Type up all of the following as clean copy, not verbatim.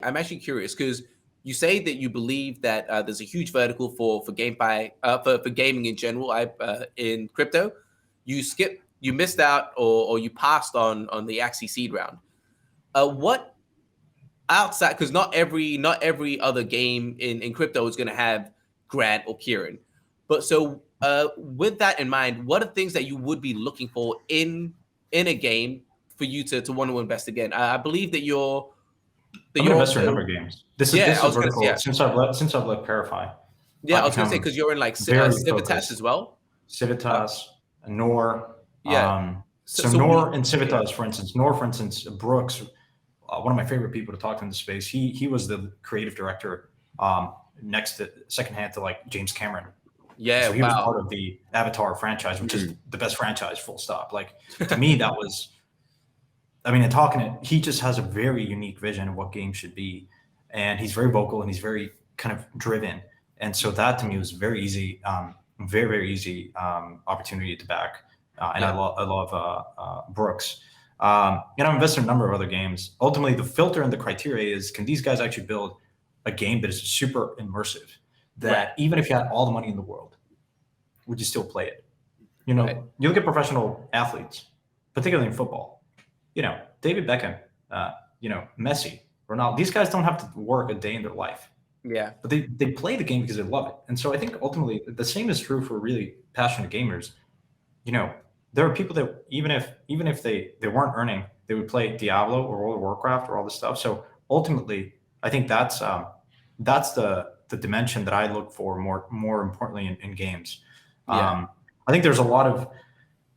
I'm actually curious because you say that you believe that there's a huge vertical for for gaming in general. In crypto, you missed out, or you passed on the Axie seed round. What outside, because not every other game in crypto is going to have Grant or Kieran, but so with that in mind, what are things that you would be looking for in a game for you to want to invest again? I believe that I'm an you're investor in a also. number of games. This is Yeah, this I is was gonna vertical. yeah Since I've left Verify, yeah I I've was gonna say become because you're in like very Civitas as focused. well. Uh, Civitas, Nor. yeah. So So so we Nor and yeah Civitas, for instance, Brooks, one of my favorite people to talk to in the space. He was the creative director, next to second hand to like James Cameron. And yeah so he was wow. part of the Avatar franchise, which is Mhm. the best franchise, full stop. Like to me, that was, I mean, in talking it, he just has a very unique vision of what games should be, and he's very vocal and he's very kind of driven. And so that to me was very easy, very easy opportunity to back. And Yeah, I love Brooks. And I'm invested in a number of other games. Ultimately, the filter and the criteria is: can these guys actually build a game that is super immersive? right, That even if you had all the money in the world, would you still play it? right. You look at professional athletes, particularly in football. David Beckham, Messi, Ronaldo. These guys don't have to work a day in their life, Yeah, but they play the game because they love it. And so I think ultimately the same is true for really passionate gamers. You know, there are people that even if they weren't earning, they would play Diablo or World of Warcraft or all this stuff. So ultimately, I think that's the dimension that I look for more importantly in games. yeah, I think there's a lot of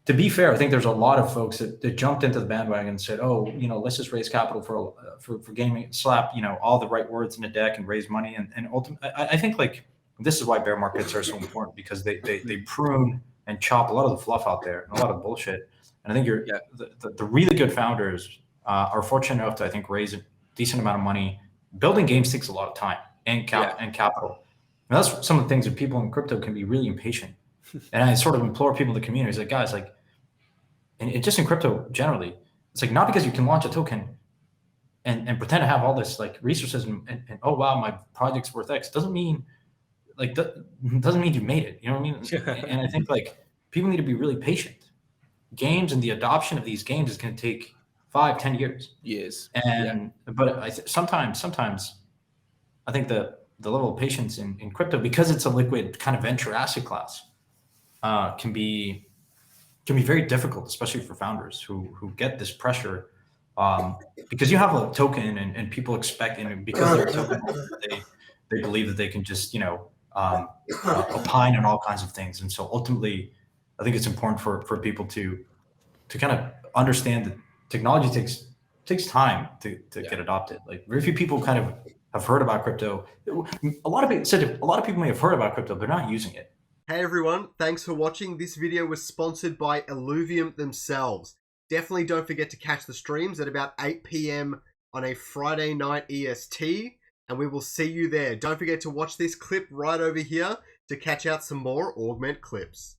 to be fair, I think there's a lot of folks that jumped into the bandwagon and said, "Oh, let's just raise capital for gaming, slap all the right words in the deck and raise money." And ultimately, I think like this is why bear markets are so important because they prune and chop a lot of the fluff out there and a lot of bullshit. And I think yeah, the really good founders are fortunate enough to I think raise a decent amount of money. Building games takes a lot of time and yeah, capital. And that's some of the things that people in crypto can be really impatient. And I sort of implore people in the community, it's like, guys, like, and just in crypto generally, it's like not because you can launch a token and pretend to have all this like resources and oh wow, my project's worth X doesn't mean like doesn't mean you made it. You know what I mean? And I think like people need to be really patient. Games and the adoption of these games is going to take 5, 10 years. yes, yeah, And but sometimes I think the level of patience in crypto because it's a liquid kind of venture asset class can be very difficult, especially for founders who get this pressure because you have a token and people expect and because they're a token holder, they believe that they can just opine on all kinds of things, and so ultimately, I think it's important for people to kind of understand that technology takes time to yeah. get adopted. Like very few people kind of have heard about crypto. A lot of people said a lot of people may have heard about crypto, they're not using it. Hey everyone, thanks for watching. This video was sponsored by ILLUVIUM themselves. Definitely don't forget to catch the streams at about 8 p.m. on a Friday night EST, and we will see you there. Don't forget to watch this clip right over here to catch out some more Augment clips.